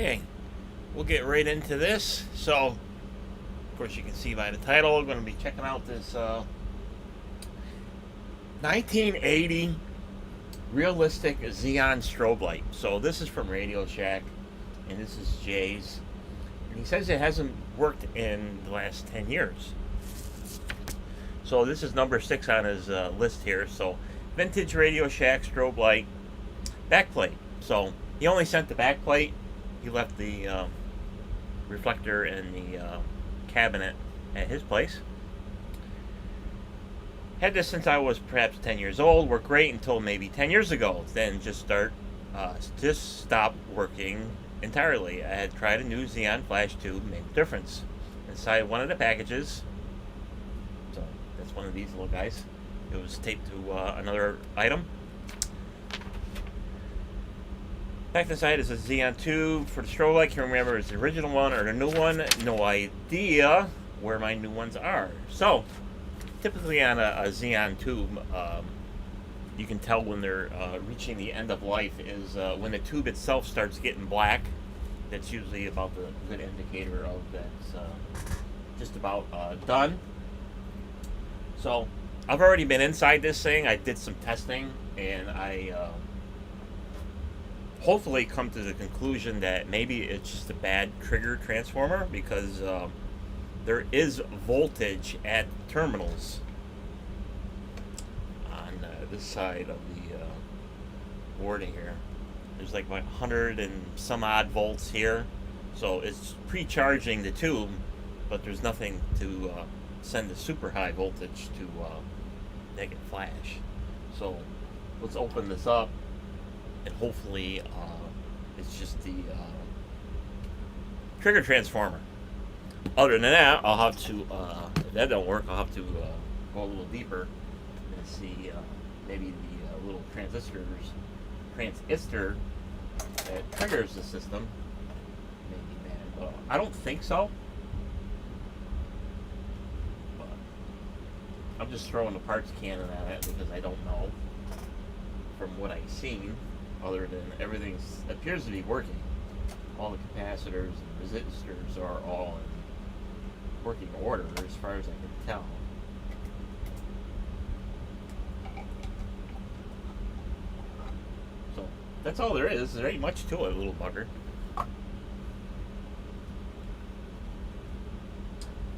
Okay, we'll get right into this. So, of course, you can see by the title, we're going to be checking out this 1980 realistic Xeon strobe light. So this is from Radio Shack, and this is Jay's. And he says it hasn't worked in the last 10 years. So this is number 6 on his list here. So vintage Radio Shack strobe light backplate. So he only sent the backplate. He left the reflector in the cabinet at his place. Had this since I was perhaps 10 years old. Worked great until maybe 10 years ago. Then just stopped working entirely. I had tried a new Xeon flash tube, made a difference. Inside one of the packages, so that's one of these little guys. It was taped to another item. Back inside is a Xeon tube for the strobe light. Can't remember if it's the original one or the new one. No idea where my new ones are. So, typically on a Xeon tube, you can tell when they're reaching the end of life is when the tube itself starts getting black. That's usually about the good indicator of that's just about done. So, I've already been inside this thing. I did some testing, and I hopefully come to the conclusion that maybe it's just a bad trigger transformer, because there is voltage at terminals on this side of the board here. There's like 100 and some odd volts here, so it's pre-charging the tube, but there's nothing to send the super high voltage to make it flash. So let's open this up, and hopefully it's just the trigger transformer. Other than that, I'll have to, if that don't work, I'll have to go a little deeper and see maybe the little transistor that triggers the system may be bad. I don't think so. But I'm just throwing the parts cannon at it because I don't know. From what I've seen, other than everything appears to be working. All the capacitors and resistors are all in working order as far as I can tell. So that's all there is. There ain't much to it, little bugger.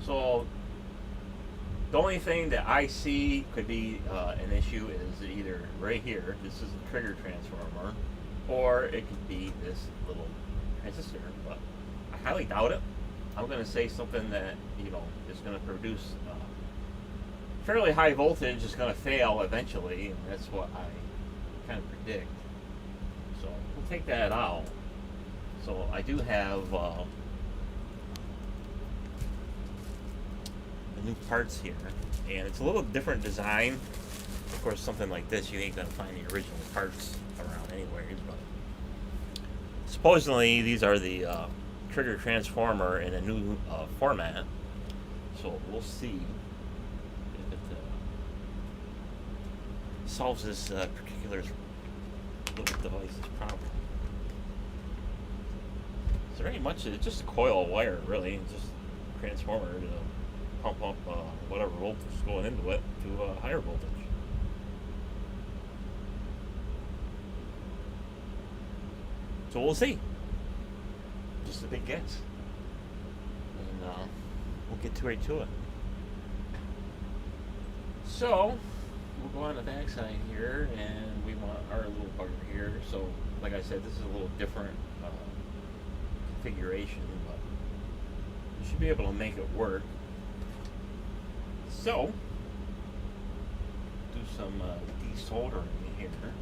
So the only thing that I see could be an issue is either right here, this is the trigger transformer, or it could be this little transistor, but I highly doubt it. I'm going to say something that, is going to produce fairly high voltage, is going to fail eventually, and that's what I kind of predict. So we'll take that out. So I do have the new parts here, and it's a little different design. Of course, something like this, you ain't going to find the original parts around anywhere, but supposedly these are the trigger transformer in a new format, so we'll see if it solves this particular little device's problem. So very much it's just a coil of wire, really. It's just a transformer to pump up whatever voltage is going into it to a higher voltage. So we'll see. Just a big guess. And we'll get right to it. So, we'll go on the back side here, and we want our little bugger here. So, like I said, this is a little different configuration, but you should be able to make it work. So, do some desoldering here.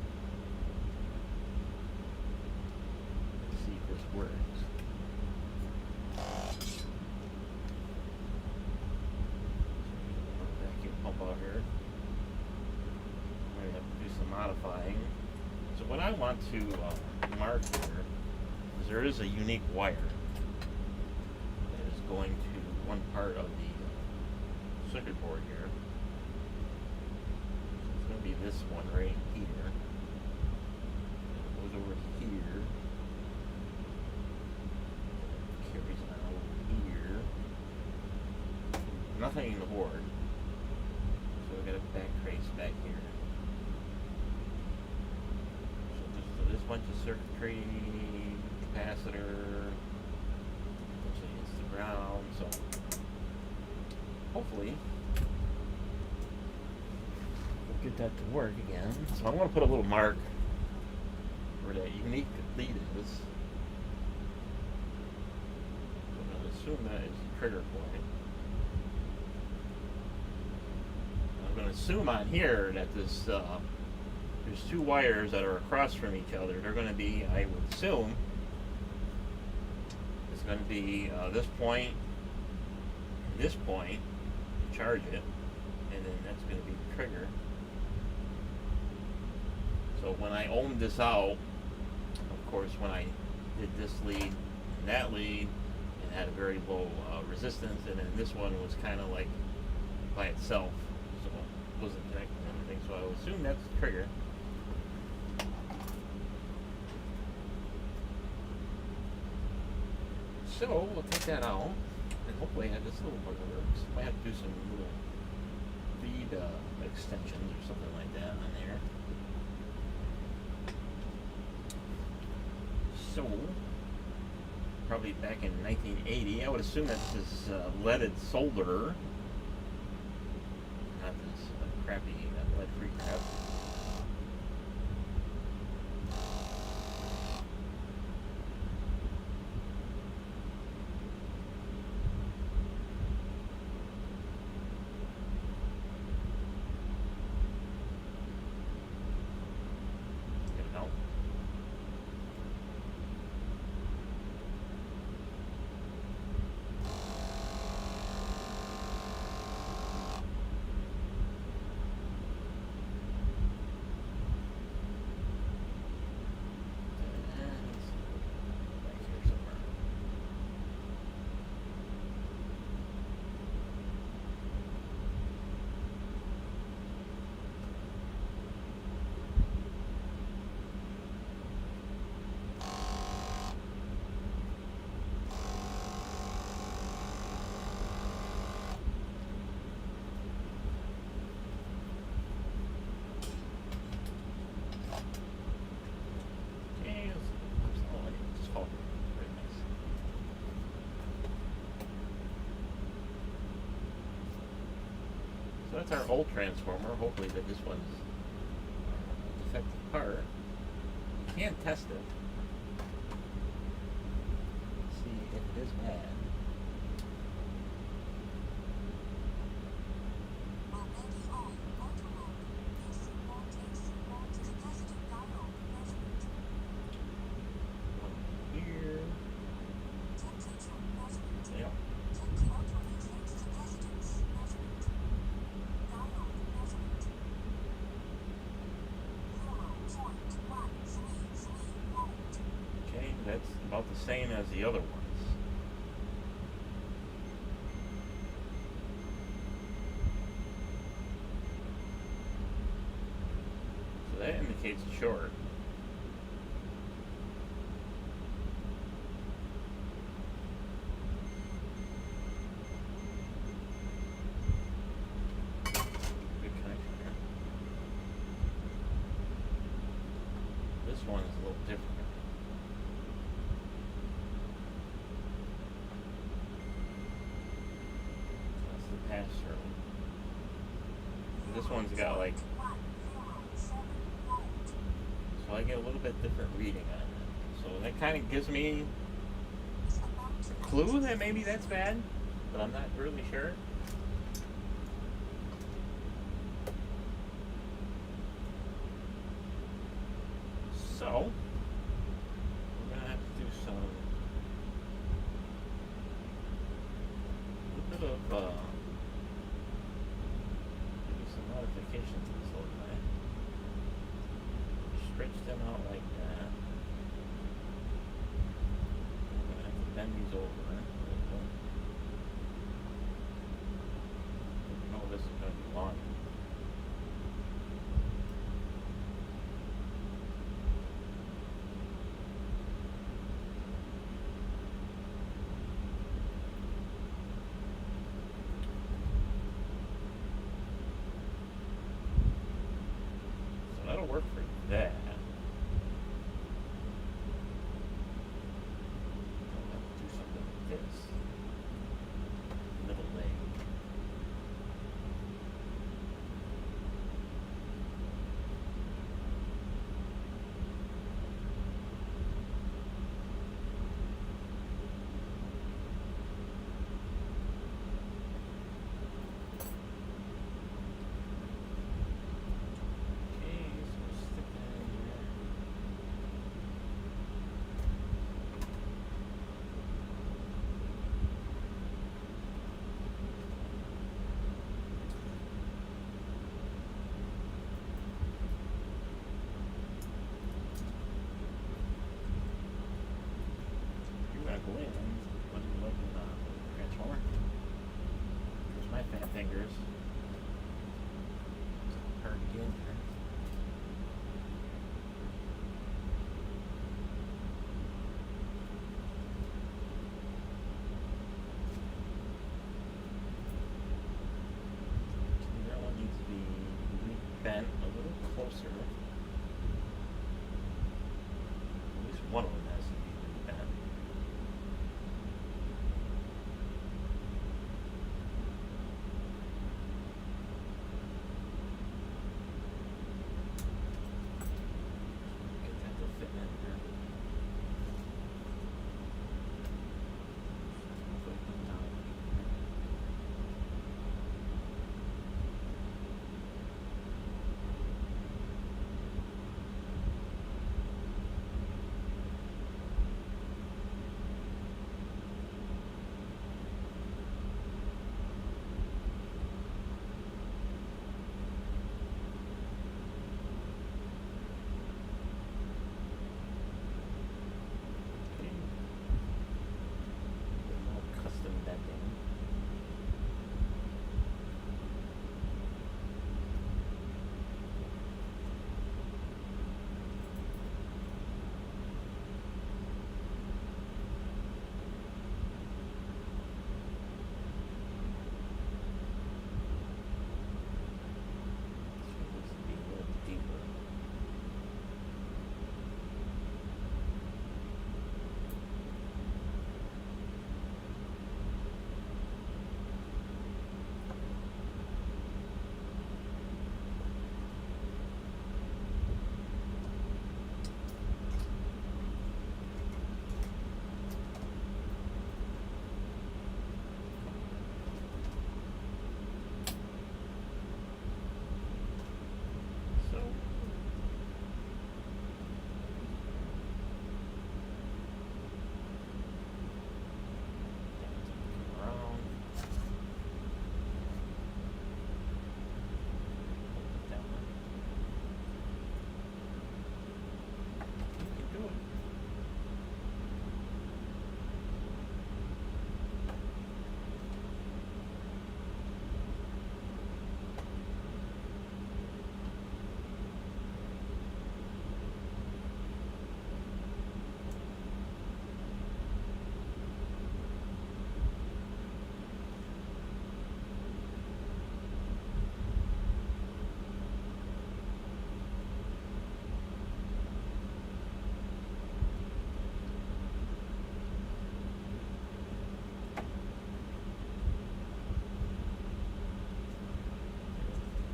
Let's see if this works. Vacuum pump out here. I'm going to have to do some modifying. So what I want to mark here is there is a unique wire that is going to one part of the circuit board here. So it's going to be this one right here. It goes over here. nothing in the board. So we got a back trace back here. So this bunch of circuitry, capacitor, actually hits the ground. So hopefully we'll get that to work again. So I want to put a little mark where that unique lead is. So I'm going to assume that is the trigger point. I'm going to assume on here that this there's two wires that are across from each other. They're going to be, I would assume, it's going to be this point, charge it, and then that's going to be the trigger. So when I ohmed this out, of course, when I did this lead and that lead, it had a very low resistance, and then this one was kind of like by itself, so it wasn't connected to anything. So I would assume that's the trigger. So we'll take that out, and hopefully have this little part that works. Might have to do some little lead extensions or something like that on there. So, probably back in 1980, I would assume that this is leaded solder, not this crappy lead-free crap. So that's our old transformer. Hopefully that this one's a defective part. You can test it. See if it is bad. Here. Yep. Okay, that's about the same as the other ones. So that indicates a short. Good connection there. This one is a little different. That's the pass-through. This one's got like, so I get a little bit different reading on it. So that kind of gives me a clue that maybe that's bad, but I'm not really sure. So we're gonna have to do some a little bit of maybe some modifications to this little guy. Stretch them out like that. We're gonna have to bend these over. Oh, this is gonna be long.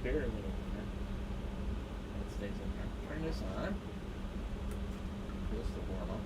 barely in there. That stays in there. Turn this on. This to warm up.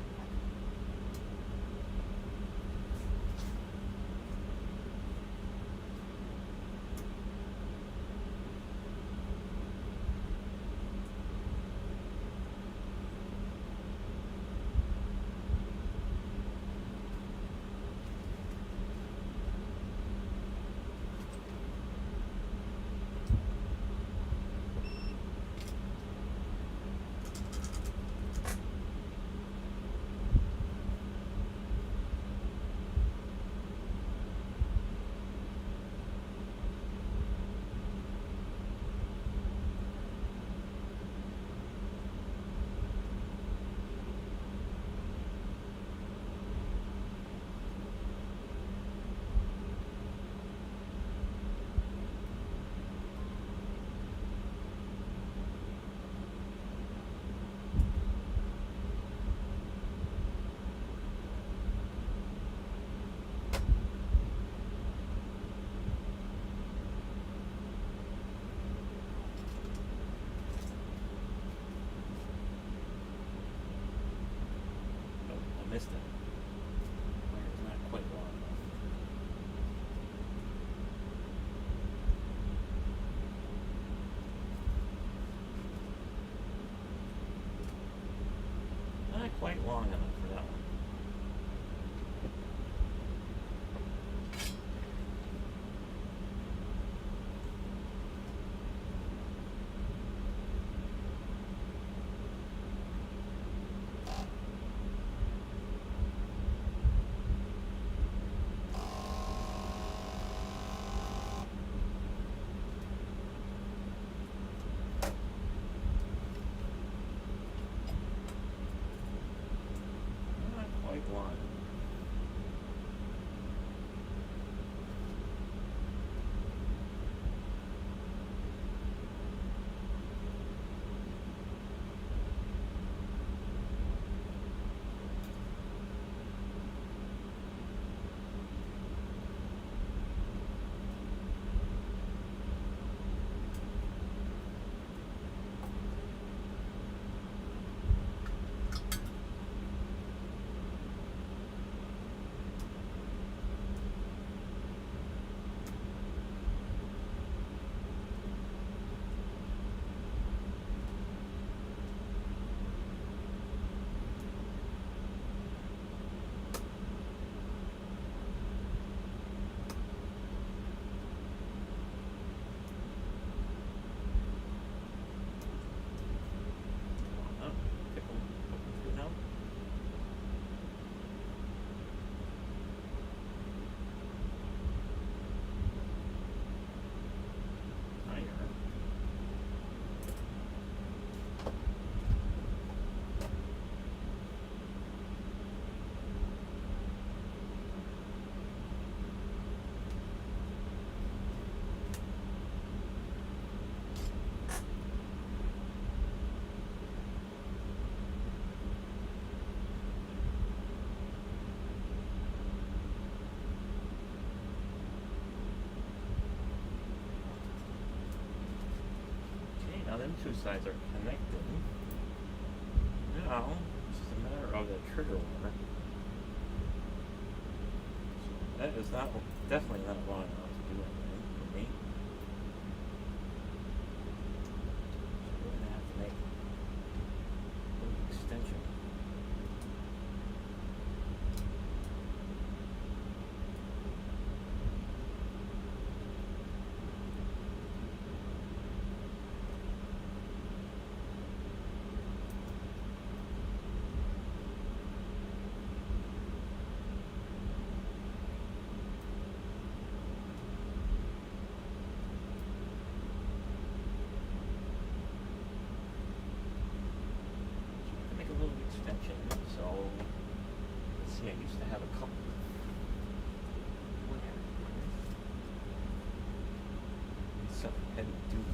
Missed it. Wire's not quite long enough. Not quite long enough for that one. One. Now them two sides are connected. Now, it's just a matter of the trigger wire. So that is not, definitely not long enough to do anything for me. So we're going to have to make a little extension. So, let's see, I used to have a couple. Some heavy duty.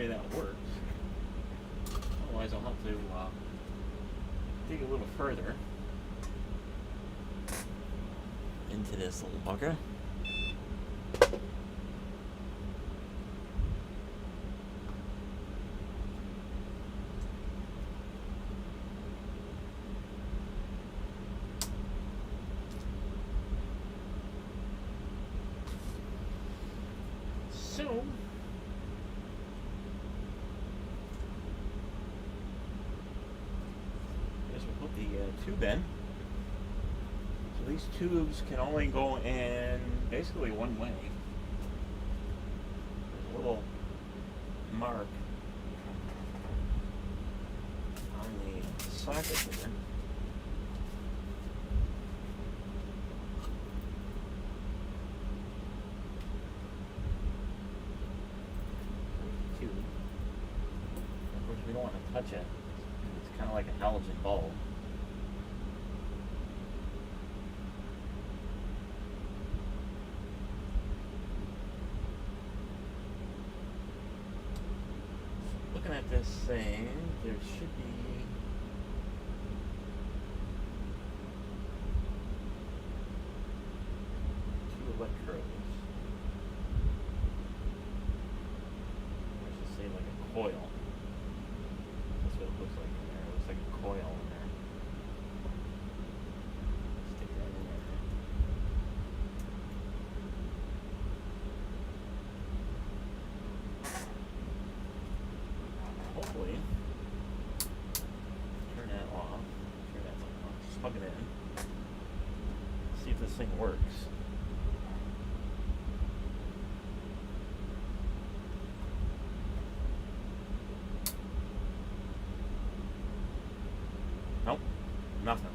way that works. Otherwise, I'll have to dig a little further into this little bugger. So, I guess we'll put the tube in. So these tubes can only go in basically one way. There's a little mark on the socket here. Of course, we don't want to touch it. It's kind of like a halogen bulb. Looking at this thing, there should be two electrodes. I should say like a coil. That's what it looks like in there. It looks like a coil in there. Stick that in there. Hopefully, turn that off. Turn that off. Just plug it in. See if this thing works. Nope, nothing.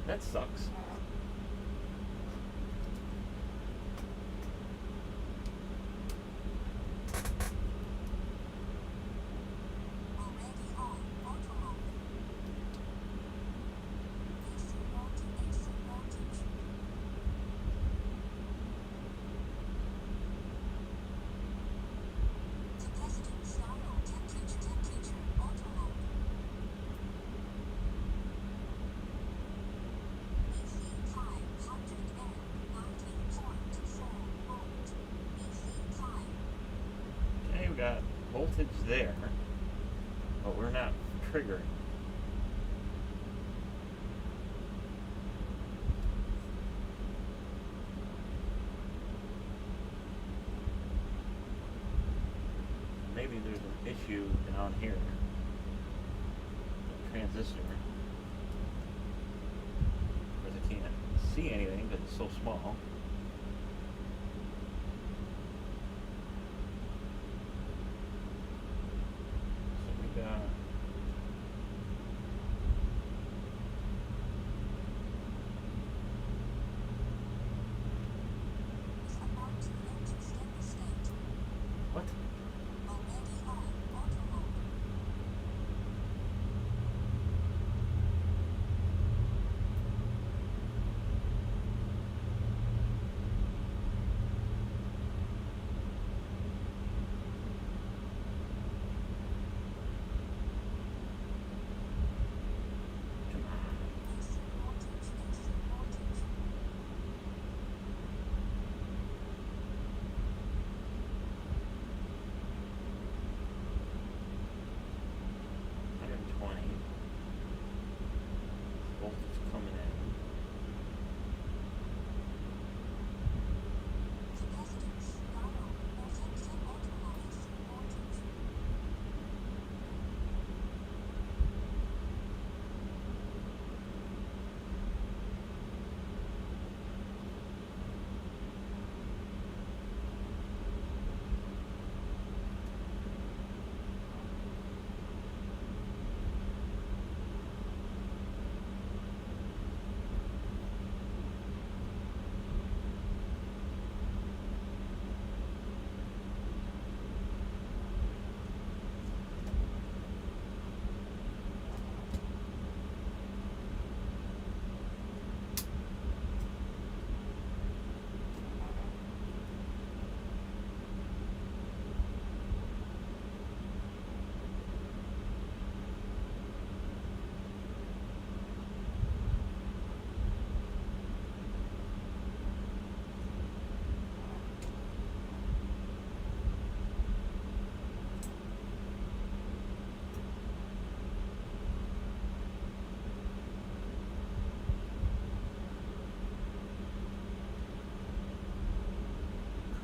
That sucks. We got voltage there, but we're not triggering. Maybe there's an issue down here. The transistor. Because I can't see anything because it's so small. What?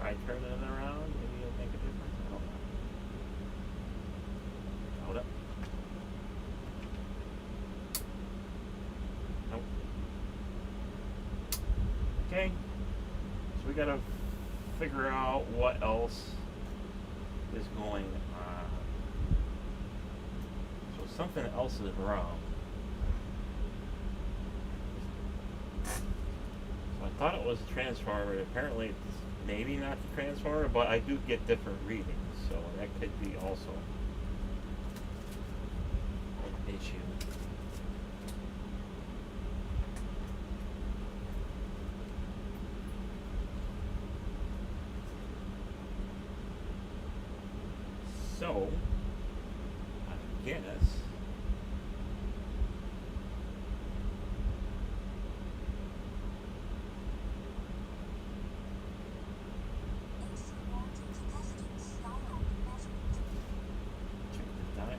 try turning it around. Maybe it'll make a difference. I don't know. Hold up. Nope. Okay. So we gotta figure out what else is going on. So something else is wrong. So I thought it was a transformer. Apparently it's maybe not the transformer, but I do get different readings, so that could be also an issue. So, I guess check the dial again.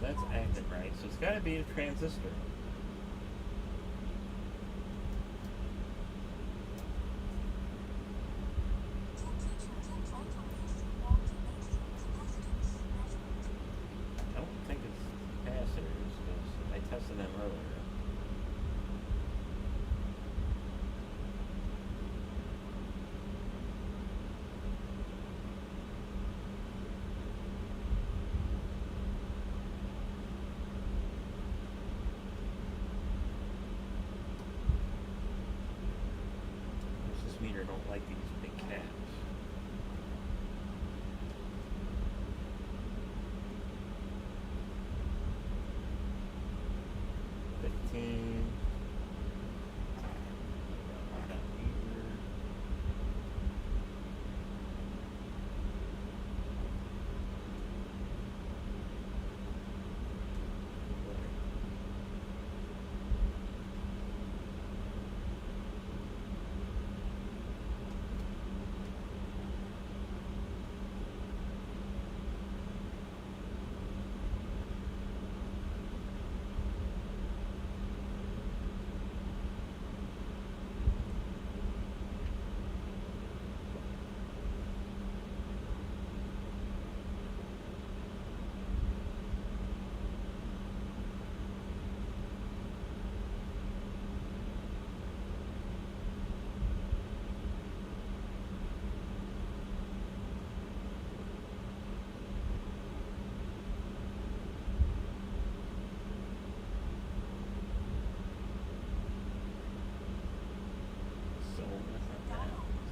So that's acting right. So it's got to be a transistor. I don't think it's capacitors because I tested them earlier. This meter don't like these big caps.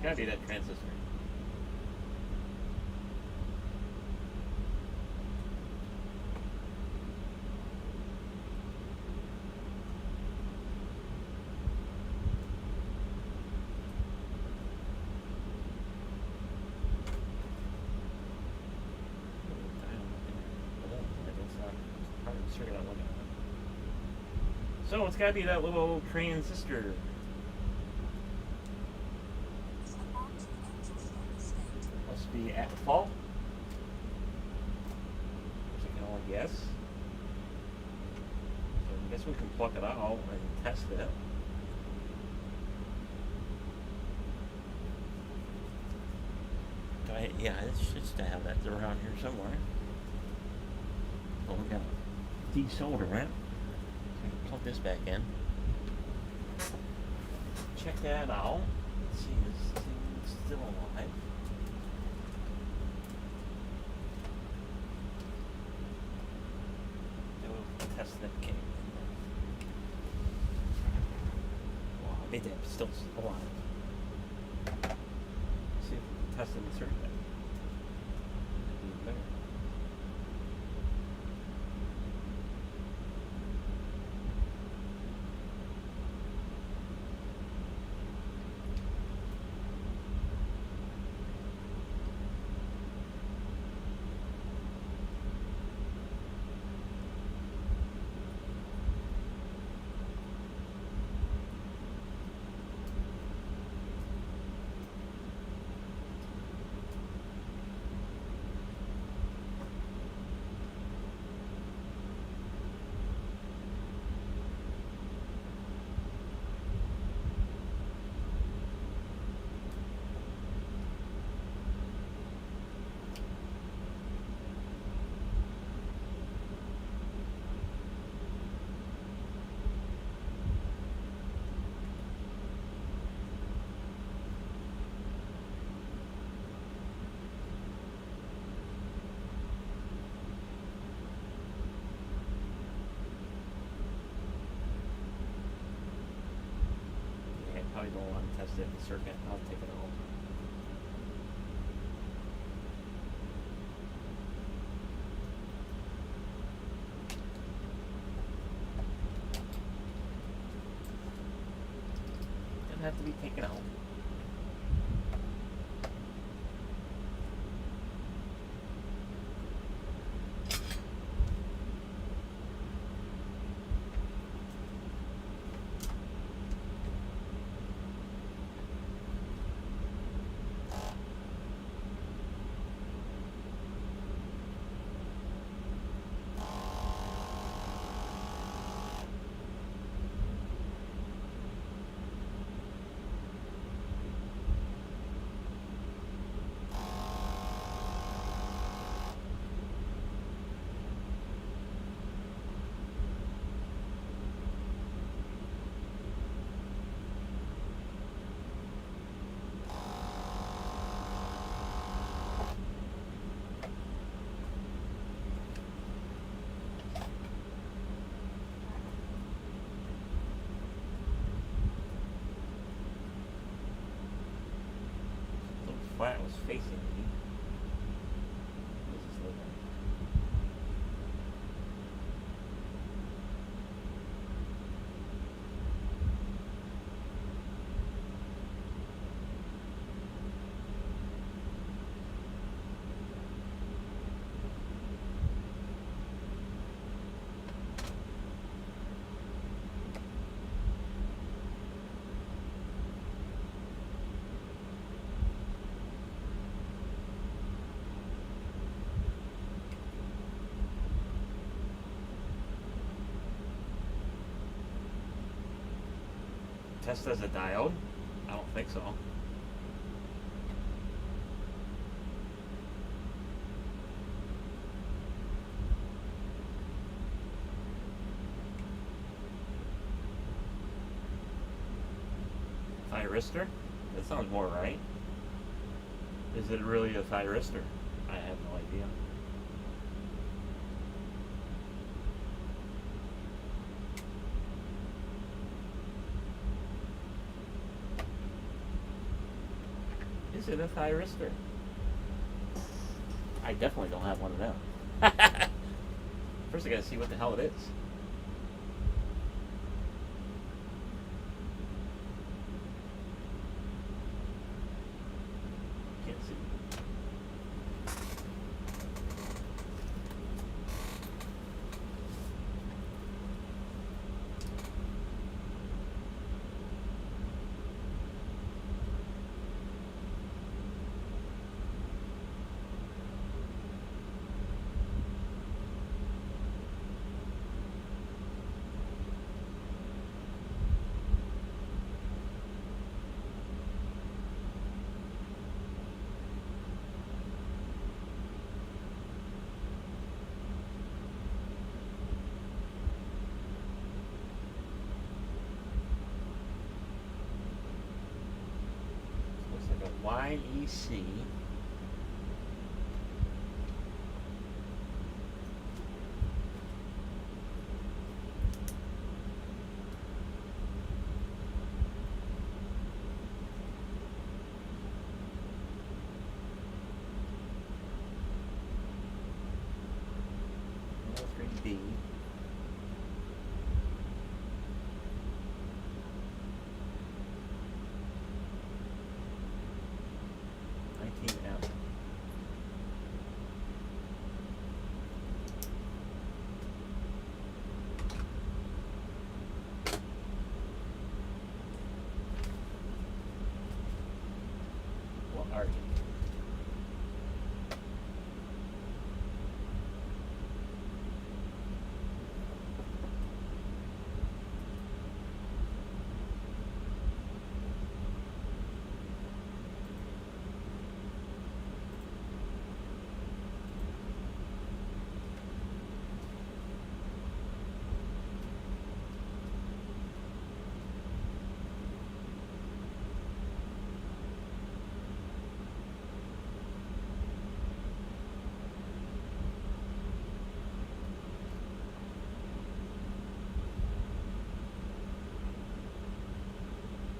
It's gotta be that transistor. So it's gotta be that little transistor. Must be at fault. Which I can only guess. So I guess we can pluck it out and test it. Yeah, it should still have that around here somewhere. Well, we got desolder it. Plug this back in. Check that out. Let's see, is this thing still alive? test snip came. Wow, I made that still a lot. See if we can test and insert that. Even better. Probably don't want to test it in the circuit. I'll take it all. Doesn't have to be taken out. Flat was facing me. This is like test as a diode? I don't think so. Thyristor? That sounds more right. Is it really a thyristor? I have no idea. Is it a thyristor? I definitely don't have one of them. First I gotta see what the hell it is. Can't see. YEC. Alright.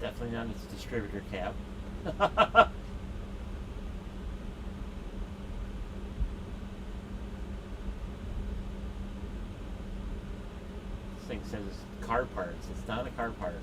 Definitely not its distributor cap. This thing says car parts. It's not a car part.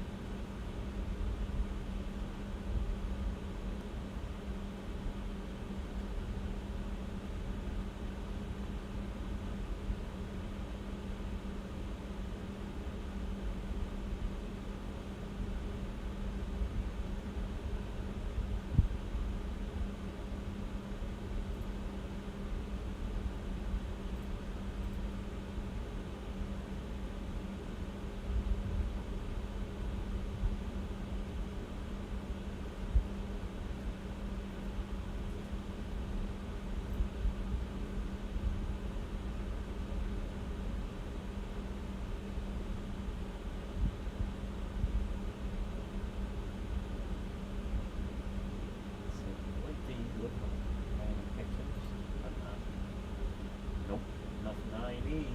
Nope, nothing I need.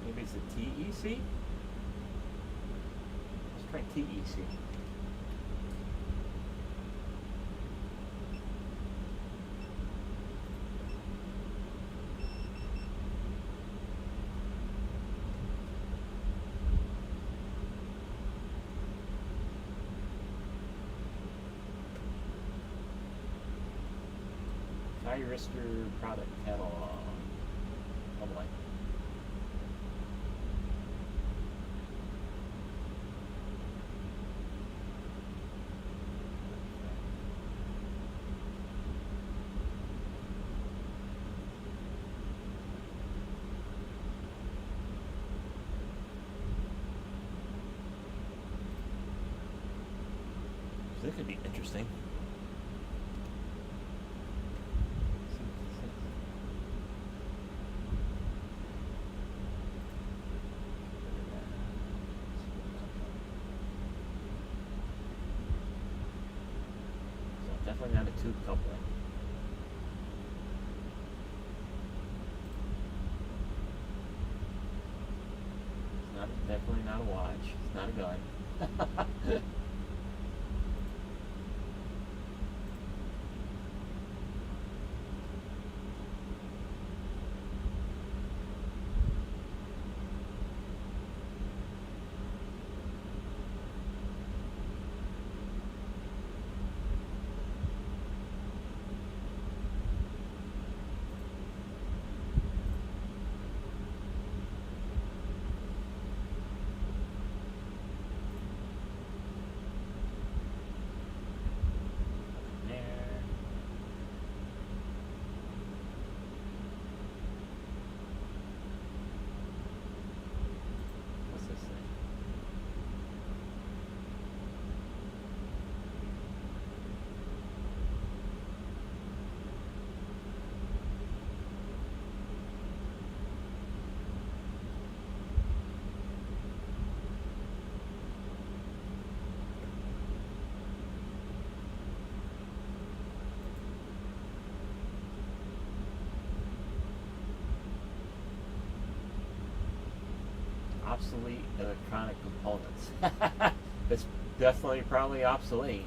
Maybe it's a TEC? Let's try TEC. Thyristor product catalog. Oh boy. So that could be interesting. Definitely not a tube coupling. It's not definitely not a watch. It's not a gun. obsolete electronic components. It's definitely probably obsolete.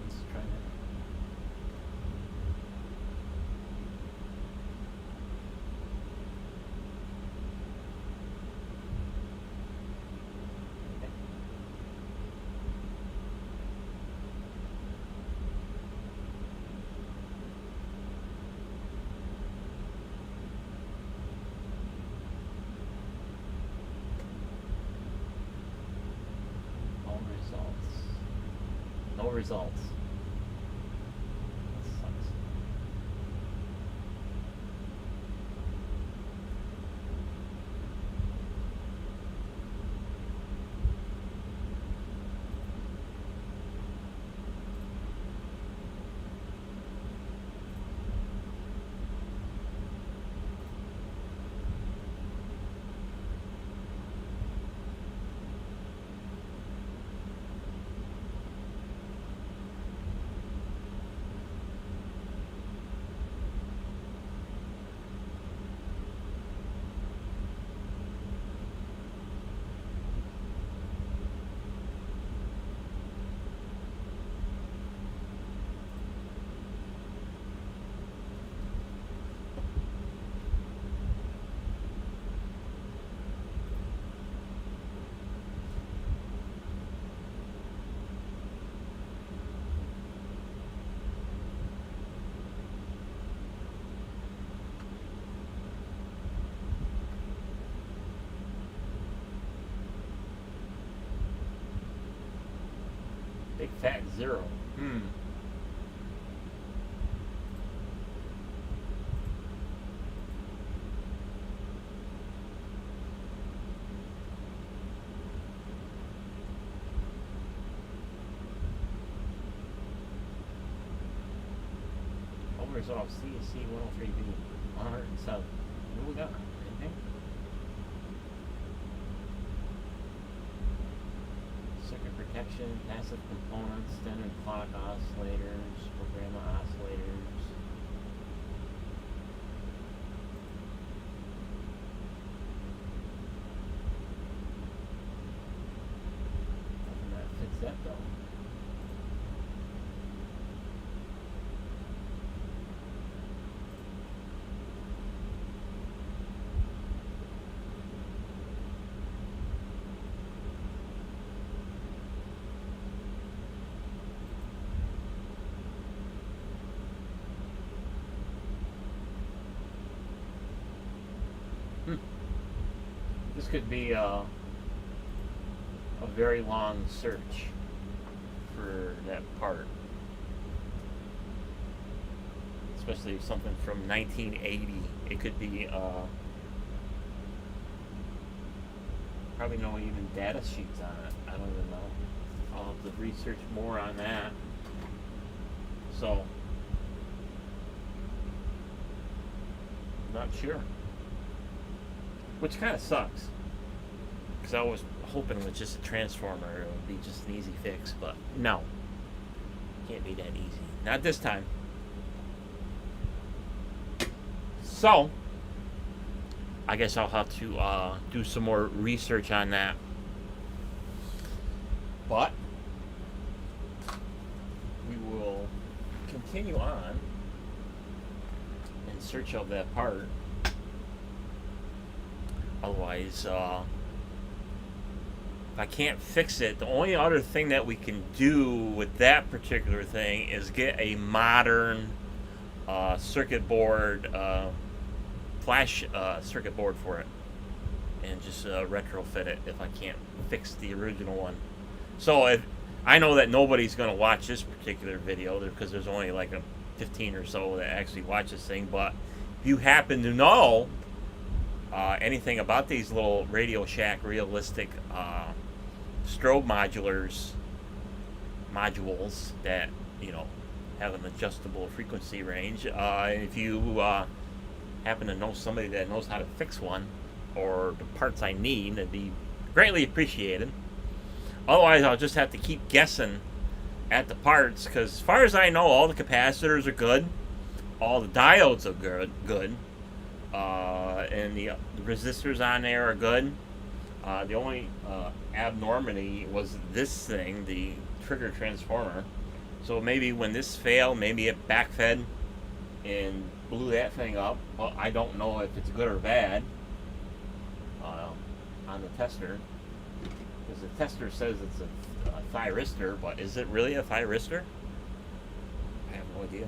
Let's try that. No results. That sucks. Big fat zero. Resolve CSC 103B 107. What do we got? Anything? Circuit protection, passive components, standard clock oscillators, programmer oscillators. Nothing that fits that though. This could be a very long search for that part, especially something from 1980. It could be probably no even data sheets on it. I don't even know. I'll have to research more on that. So, not sure. Which kind of sucks. Because I was hoping with just a transformer it would be just an easy fix, but no. Can't be that easy. Not this time. So, I guess I'll have to do some more research on that. But, we will continue on in search of that part. Otherwise, if I can't fix it, the only other thing that we can do with that particular thing is get a modern circuit board, flash circuit board for it, and just retrofit it if I can't fix the original one. So if I know that nobody's going to watch this particular video because there's only like a 15 or so that actually watch this thing, but if you happen to know anything about these little Radio Shack realistic strobe modules that, you know, have an adjustable frequency range, if you happen to know somebody that knows how to fix one or the parts I need, that'd be greatly appreciated. Otherwise, I'll just have to keep guessing at the parts, because as far as I know, all the capacitors are good, all the diodes are good, and the resistors on there are good. The only abnormality was this thing, the trigger transformer. So maybe when this failed, maybe it backfed and blew that thing up. Well, I don't know if it's good or bad on the tester, because the tester says it's a thyristor, but is it really a thyristor? I have no idea.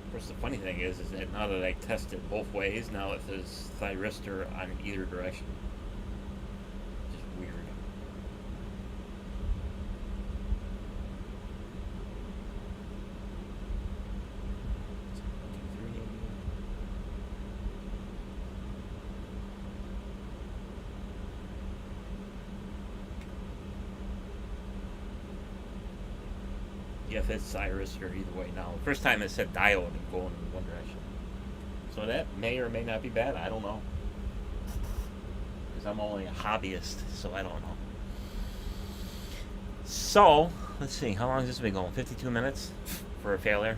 Of course, the funny thing is that now that I tested both ways, now it says thyristor on either direction. Just weird. Yeah, if it's thyristor either way now. First time it said diode and going in one direction. So that may or may not be bad. I don't know. Because I'm only a hobbyist, so I don't know. So, let's see. How long has this been going? 52 minutes for a failure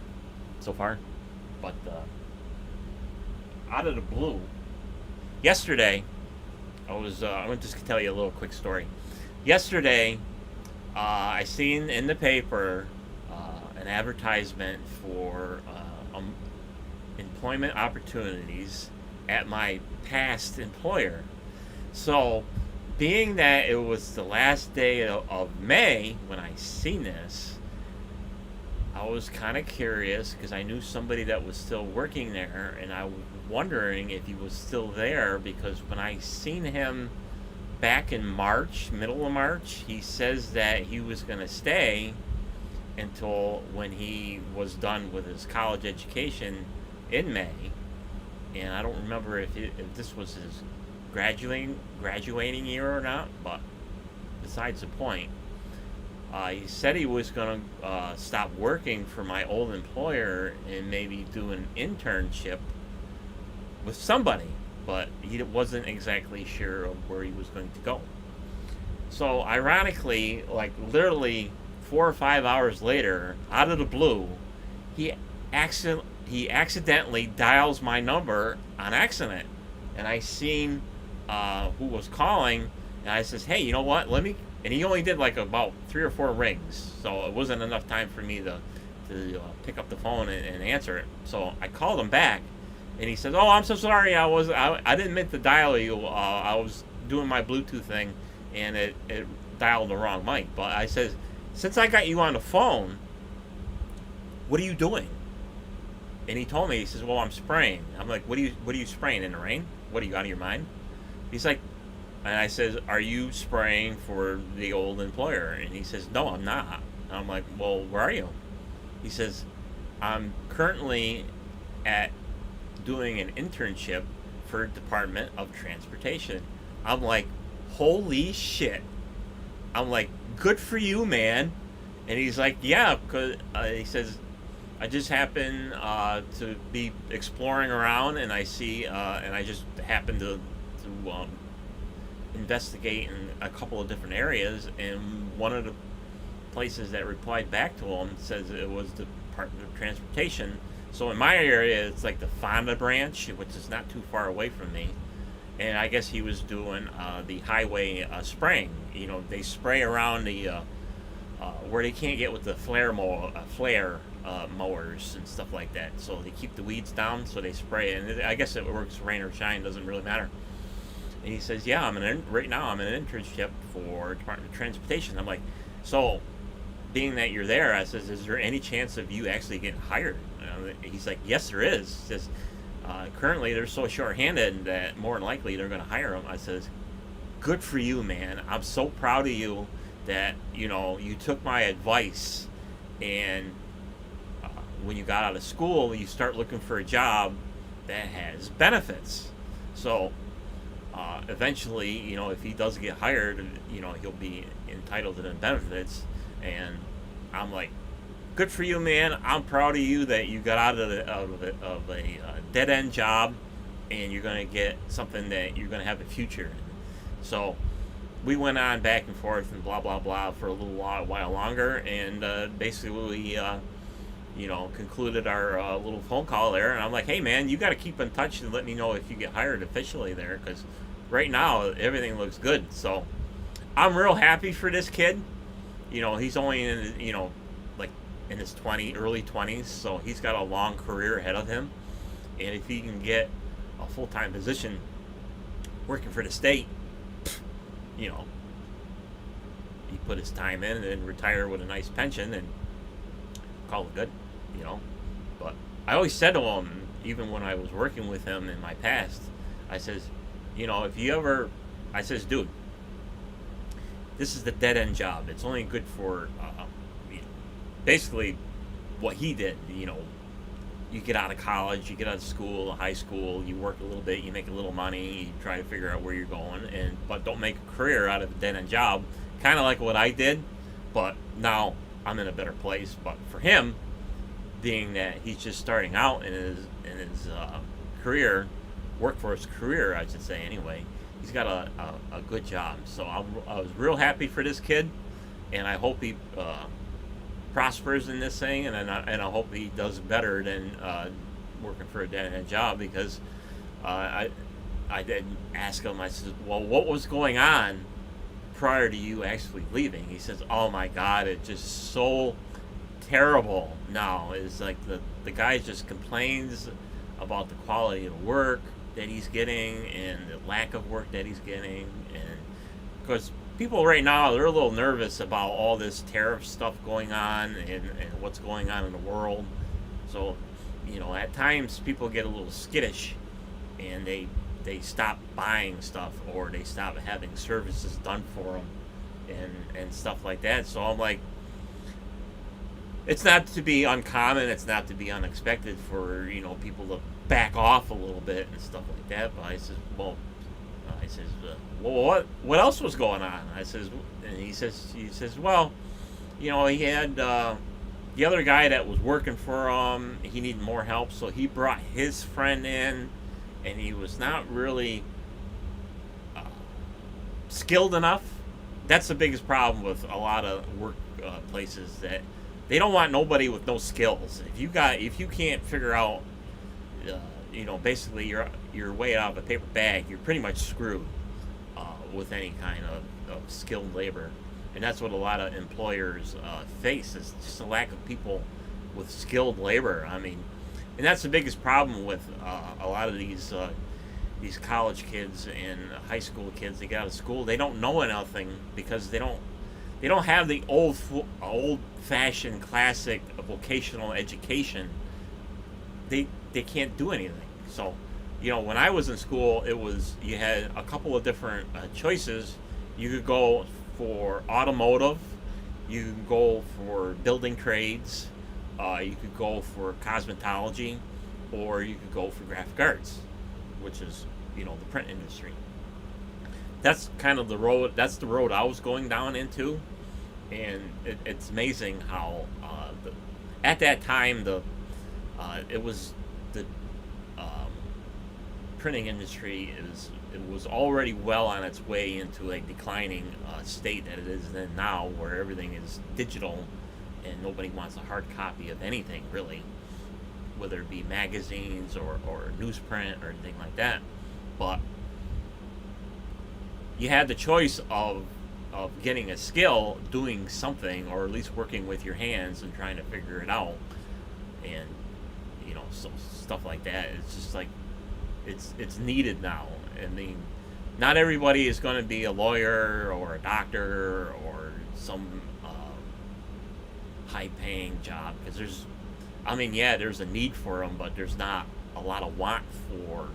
so far. But out of the blue, yesterday, I want to just tell you a little quick story. Yesterday, I seen in the paper an advertisement for employment opportunities at my past employer. So, being that it was the last day of May when I seen this, I was kind of curious because I knew somebody that was still working there, and I was wondering if he was still there, because when I seen him back in March, middle of March, he says that he was going to stay until when he was done with his college education in May. And I don't remember if this was his graduating year or not, but besides the point. He said he was going to stop working for my old employer and maybe do an internship with somebody, but he wasn't exactly sure of where he was going to go. So ironically, like literally 4 or 5 hours later, out of the blue, he accidentally dials my number on accident, and I seen who was calling, and I says, "Hey, you know what? Let me." And he only did like about 3 or 4 rings, so it wasn't enough time for me to pick up the phone and answer it. So I called him back, and he says, "Oh, I'm so sorry. I didn't mean to dial you. I was doing my Bluetooth thing, and it dialed the wrong mic." But I says, "Since I got you on the phone, what are you doing?" And he told me, he says, "Well, I'm spraying." I'm like, "What are you spraying, in the rain? What, are you out of your mind?" He's like, and I says, "Are you spraying for the old employer?" And he says, "No, I'm not." And I'm like, "Well, where are you?" He says, "I'm currently doing an internship for Department of Transportation." I'm like, "Holy shit." I'm like, "Good for you, man." And he's like, "Yeah," because he says, "I just happen to be exploring around, and I see, and I just happen to investigate in a couple of different areas, and one of the places that replied back to him says it was the Department of Transportation. So in my area, it's like the Fonda branch, which is not too far away from me. And I guess he was doing the highway spraying. You know, they spray around the where they can't get with the flare mowers and stuff like that. So they keep the weeds down, so they spray. And I guess it works rain or shine, doesn't really matter. And he says, "Yeah, right now I'm in an internship for Department of Transportation." I'm like, "So, being that you're there," I says, "is there any chance of you actually getting hired?" He's like, "Yes, there is." He says, "Currently they're so short-handed that more than likely they're going to hire him." I says, "Good for you, man. I'm so proud of you that, you know, you took my advice, and when you got out of school, you start looking for a job, that has benefits. So eventually, if he does get hired, he'll be entitled to the benefits. And I'm like, good for you, man. I'm proud of you that you got out of a dead end job, and you're going to get something that you're going to have a future in. So we went on back and forth and blah blah blah for a little while longer, and basically we concluded our little phone call there. And I'm like, hey man, you got to keep in touch and let me know if you get hired officially there, because right now everything looks good. So I'm real happy for this kid. He's only in like in his early 20s, so he's got a long career ahead of him. And if he can get a full-time position working for the state, he put his time in and retire with a nice pension and call it good. But I always said to him, even when I was working with him in my past, I says, if you ever, I says, dude, this is the dead end job. It's only good for basically what he did. You get out of college, you get out of school, high school, you work a little bit, you make a little money, you try to figure out where you're going, but don't make a career out of a dead end job. Kind of like what I did, but now I'm in a better place. But for him, being that he's just starting out in his career, workforce career, I should say anyway, he's got a good job. So I was real happy for this kid, and I hope he prospers in this thing, and I hope he does better than working for a dead end job, because I did ask him. I said, well, what was going on prior to you actually leaving? He says, oh my God, it's just so terrible now. It's like the guy just complains about the quality of work that he's getting and the lack of work that he's getting. And because people right now, they're a little nervous about all this tariff stuff going on and what's going on in the world. So at times people get a little skittish, and they stop buying stuff, or they stop having services done for them and stuff like that. So I'm like, it's not to be uncommon, it's not to be unexpected for people to back off a little bit and stuff like that. But I says, well, what else was going on? I says, and he says, well, he had the other guy that was working for him, he needed more help, so he brought his friend in, and he was not really skilled enough. That's the biggest problem with a lot of work places, that they don't want nobody with no skills. If you can't figure out, basically your way out of a paper bag, you're pretty much screwed with any kind of skilled labor. And that's what a lot of employers face, is just a lack of people with skilled labor. I mean, and that's the biggest problem with a lot of these college kids and high school kids. They get out of school, they don't know anything, because they don't have the old-fashioned classic vocational education. They can't do anything. So, when I was in school, you had a couple of different choices. You could go for automotive, you could go for building trades, you could go for cosmetology, or you could go for graphic arts, which is the print industry. That's kind of the road. That's the road I was going down into, and it's amazing how at that time it was the printing industry was already well on its way into a declining state that it is in now, where everything is digital and nobody wants a hard copy of anything, really, whether it be magazines or newsprint or anything like that. But you had the choice of getting a skill, doing something, or at least working with your hands and trying to figure it out, and so stuff like that. It's just like it's needed now. I mean, not everybody is going to be a lawyer or a doctor or some high-paying job, because there's a need for them, but there's not a lot of want for,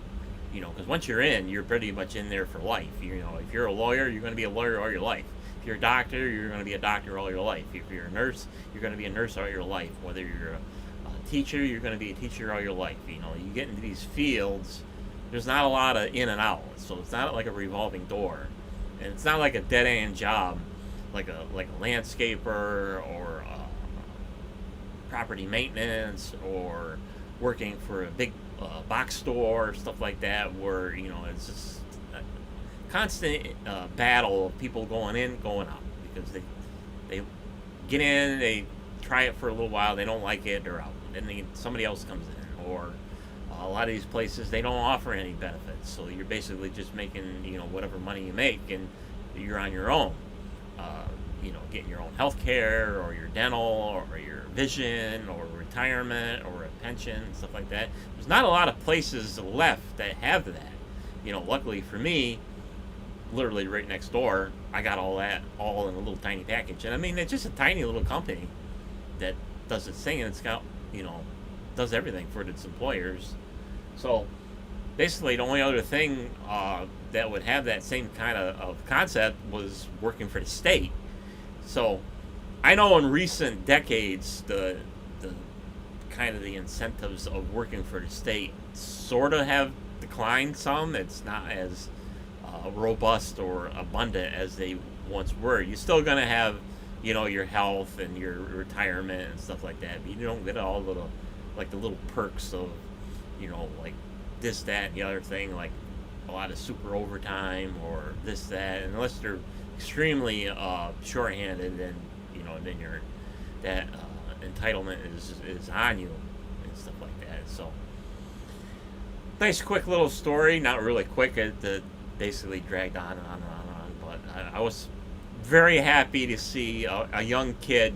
because once you're in, you're pretty much in there for life. If you're a lawyer, you're going to be a lawyer all your life. If you're a doctor, you're going to be a doctor all your life. If you're a nurse, you're going to be a nurse all your life, whether you're a teacher, you're going to be a teacher all your life. You get into these fields, there's not a lot of in and out, so it's not like a revolving door, and it's not like a dead end job, like a landscaper or property maintenance or working for a big box store or stuff like that, where it's just a constant battle of people going in, going out, because they get in, they try it for a little while, they don't like it, they're out. Then somebody else comes in, or a lot of these places, they don't offer any benefits, so you're basically just making whatever money you make, and you're on your own. Getting your own health care, or your dental, or your vision, or retirement, or a pension, and stuff like that. There's not a lot of places left that have that. Luckily for me, literally right next door, I got all that all in a little tiny package. And I mean, it's just a tiny little company that does its thing, and it's got, does everything for its employers. So basically, the only other thing that would have that same kind of concept was working for the state. So I know in recent decades, the kind of the incentives of working for the state sort of have declined some. It's not as robust or abundant as they once were. You're still going to have, your health and your retirement and stuff like that, but you don't get all the little perks of, like this, that, and the other thing, like a lot of super overtime or this, that, unless they're extremely shorthanded, and then that entitlement is on you and stuff like that. So nice quick little story, not really quick, it basically dragged on and on and on and on, but I was very happy to see a young kid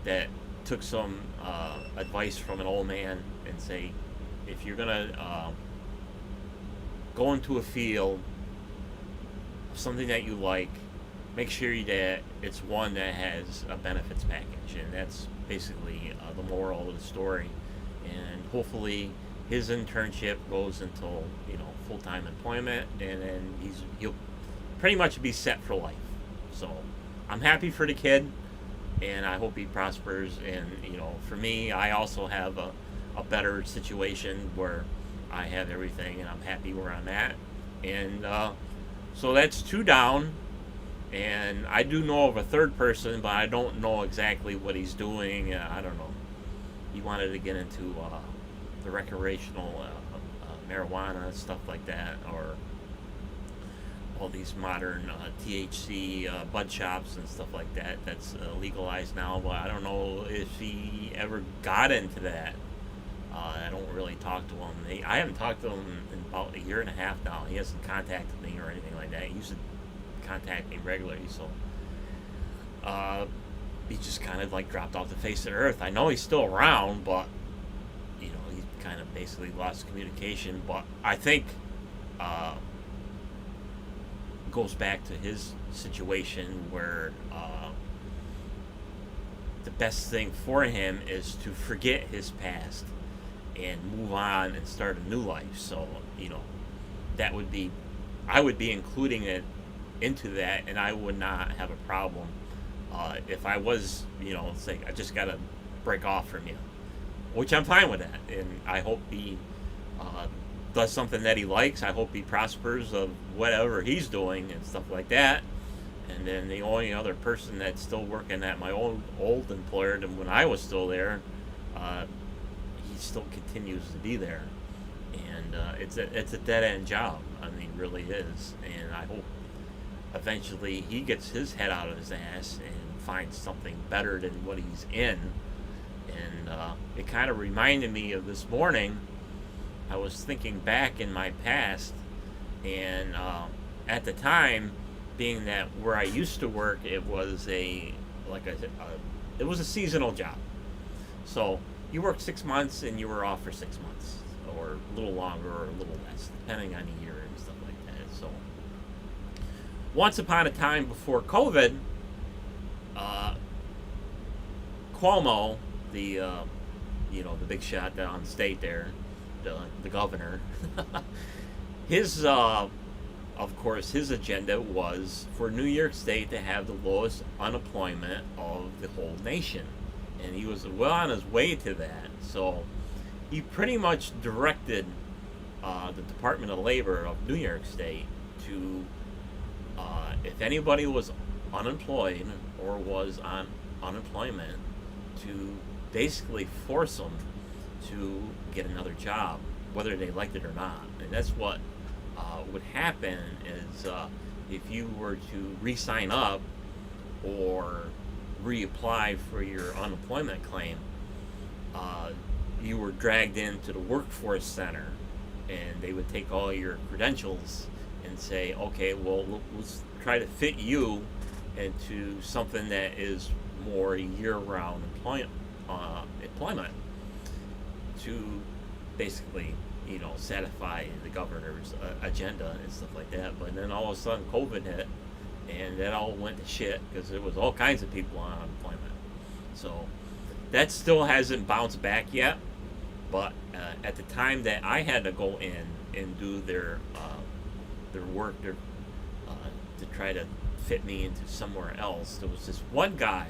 that took some advice from an old man and say, if you're gonna go into a field of something that you like, make sure that it's one that has a benefits package. And that's basically the moral of the story. And hopefully his internship goes until full-time employment, and then he'll pretty much be set for life. So I'm happy for the kid, and I hope he prospers. And for me, I also have a better situation where I have everything, and I'm happy where I'm at. And so that's 2 down. And I do know of a third person, but I don't know exactly what he's doing. I don't know. He wanted to get into the recreational marijuana, stuff like that, or all these modern THC bud shops and stuff like that. That's legalized now, but I don't know if he ever got into that. I don't really talk to him. I haven't talked to him in about 1.5 years now. He hasn't contacted me or anything like that. He used to contact me regularly, so he just kind of dropped off the face of the earth. I know he's still around, but he kind of basically lost communication. But I think goes back to his situation where the best thing for him is to forget his past and move on and start a new life. So that would be, I would be including it into that, and I would not have a problem if I was, say I just gotta break off from you, which I'm fine with that. And I hope he does something that he likes. I hope he prospers of whatever he's doing and stuff like that. And then the only other person that's still working at my old employer than when I was still there, he still continues to be there. And it's a dead end job. I mean, it really is. And I hope eventually he gets his head out of his ass and finds something better than what he's in. And it kind of reminded me of this morning. I was thinking back in my past, and at the time, being that where I used to work, it was it was a seasonal job. So you worked 6 months and you were off for 6 months, or a little longer or a little less, depending on the year and stuff like that. So once upon a time before COVID, Cuomo, the big shot down state there, the governor, his of course his agenda was for New York State to have the lowest unemployment of the whole nation. and he was well on his way to that. So he pretty much directed the Department of Labor of New York State to, if anybody was unemployed or was on unemployment, to basically force them to get another job, whether they liked it or not. And that's what would happen is if you were to re-sign up or reapply for your unemployment claim, you were dragged into the workforce center, and they would take all your credentials and say, okay, well, let's try to fit you into something that is more year-round employment to basically, satisfy the governor's agenda and stuff like that. But then all of a sudden COVID hit, and that all went to shit because there was all kinds of people on unemployment. So that still hasn't bounced back yet. But at the time that I had to go in and do their work, to try to fit me into somewhere else, there was this one guy,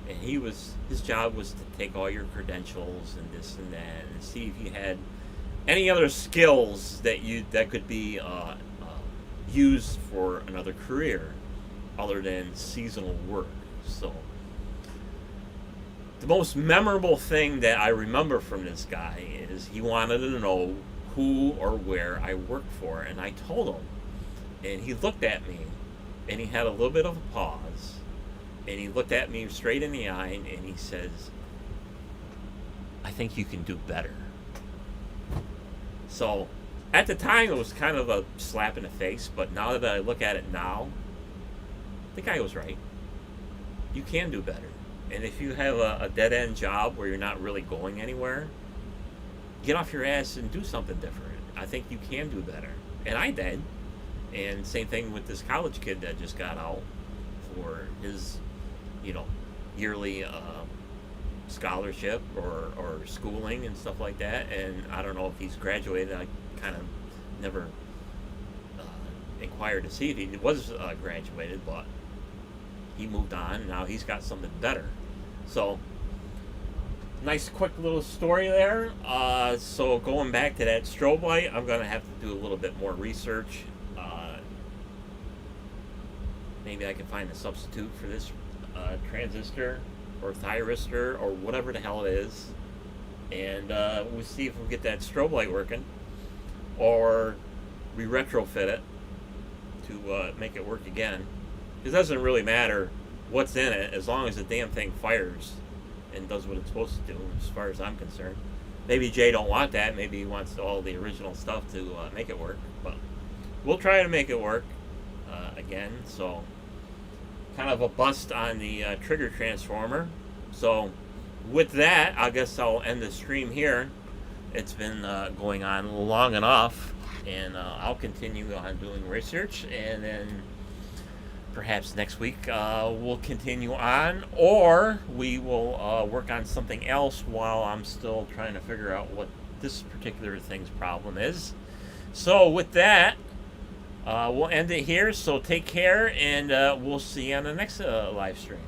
and his job was to take all your credentials and this and that, and see if you had any other skills that could be used for another career other than seasonal work. So the most memorable thing that I remember from this guy is he wanted to know who or where I worked for, and I told him, and he looked at me, and he had a little bit of a pause, and he looked at me straight in the eye, and he says, "I think you can do better." So at the time it was kind of a slap in the face, but now that I look at it now, the guy was right. You can do better. And if you have a dead-end job where you're not really going anywhere, get off your ass and do something different. I think you can do better. And I did. And same thing with this college kid that just got out for his, yearly scholarship or schooling and stuff like that. And I don't know if he's graduated. I kind of never inquired to see if he was graduated, but he moved on. Now he's got something better. So nice quick little story there. So going back to that strobe light, I'm going to have to do a little bit more research. Maybe I can find a substitute for this transistor or thyristor or whatever the hell it is, and we'll see if we get that strobe light working, or we retrofit it to make it work again. It doesn't really matter what's in it as long as the damn thing fires and does what it's supposed to do, as far as I'm concerned. Maybe Jay don't want that. Maybe he wants all the original stuff to make it work, but we'll try to make it work again. So kind of a bust on the trigger transformer. So with that, I guess I'll end the stream here. It's been going on long enough, and I'll continue on doing research, and then perhaps next week we'll continue on, or we will work on something else while I'm still trying to figure out what this particular thing's problem is. So with that, we'll end it here. So take care, and we'll see you on the next live stream.